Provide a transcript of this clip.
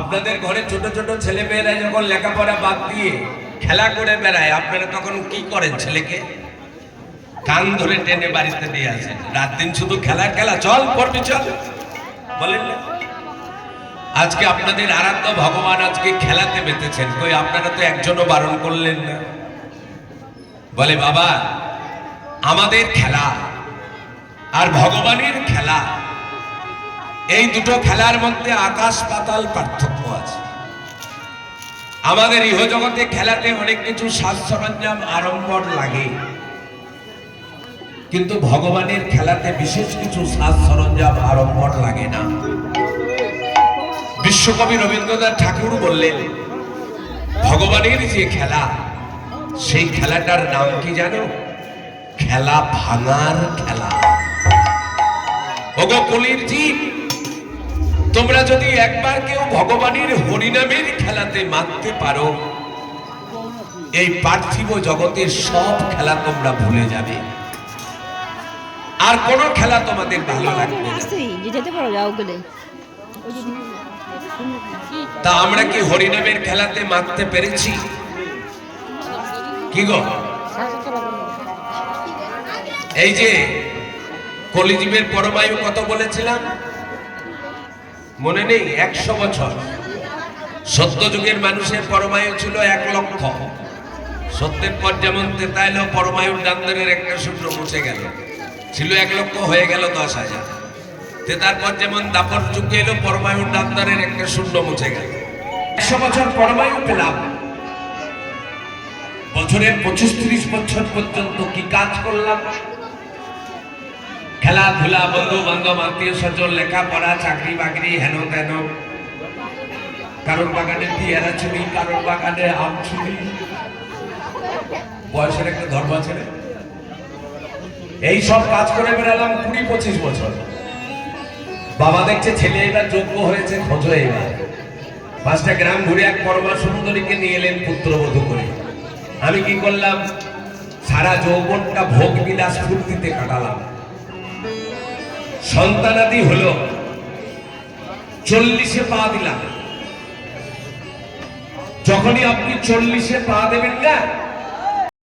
আপনাদের ঘরে ছোট ছোট ছেলে মেয়েরা যখন লেখাপড়া বাদ দিয়ে খেলা করে বেড়ায়, আপনারা তখন কি করেন? ছেলেকে কান ধরে টেনে বাড়িতে দিয়ে আসেন, রাত দিন শুধু খেলা খেলা, চল পড়বি চল, বলেন না? আজকে আপনাদের আরাধ্য ভগবান আজকে খেলাতে মেতেছেন, কই আপনারা তো একজনও বারণ করলেন না। বলে বাবা, আমাদের খেলা আর ভগবানের খেলা, এই দুটো খেলার মধ্যে আকাশ পাতাল পার্থক্য আছে। আমাদের ইহজগতে খেলাতে অনেক কিছু সাজ সরঞ্জাম আড়ম্বর লাগে, কিন্তু ভগবানের খেলাতে বিশেষ কিছু সাজ সরঞ্জাম আড়ম্বর লাগে না। বিশ্বকবি রবীন্দ্রনাথ ঠাকুর বললেন, ভগবানের যে খেলা, সেই খেলাটার নাম কি জানো? খেলা ভাঙার খেলা। ওগো কলির জীব, তোমরা যদি একবার কেউ ভগবানের হরিনামের খেলাতে মাততে পারো, এই পার্থিব জগতের সব খেলা তোমরা ভুলে যাবে, আর কোন খেলা তোমাদের ভালো লাগবে না। তা আমরা কি হরিনামের খেলাতে মাততে পেরেছি? কি গো, এই যে কলিজীবের পরমায়ু কত বলেছিলাম মনে নেই? 100 বছর। সত্য যুগের মানুষের পরমায়ু ছিল 1 লক্ষ। সত্যের পর যেমন তেতা এলো, পরমায়ুর ডান্দারের একটা শূন্য মুছে গেল, ছিল 1 লক্ষ, হয়ে গেল 10,000। তেতার পর যেমন দাপর যুগে এলো, পরমায়ুর ডান্দারের একটা শূন্য মুছে গেল। 100 বছর পরমায়ু পেলাম, বছরের 25-30 বছর পর্যন্ত কি কাজ করলাম? খেলাধুলা, বন্ধু বান্ধব, আত্মীয় স্বজন, লেখাপড়া, চাকরি বাকরি, হেন তেন। কারোর বাগানে পেয়ারা চুরি, কারোর বাগানে আম চুরি। বয়সের একটা ধর্ম আছে না? এই সব কাজ করে বেড়ালাম 20-25 বছর। বাবা দেখছে ছেলে এবার যোগ্য হয়েছে, খোঁজো এবার। 5টা গ্রাম ঘুরে এক পরমা সুন্দরীকে নিয়ে এলেন পুত্রবধূ করে। আমি কি করলাম? সারা যৌবনটা ভোগ বিলাস ফুর্তিতে কাটালাম। সন্তানাদি হলো, 40-এ পা দিলাম। যখনই আপনি 40-এ পা দেবেন না,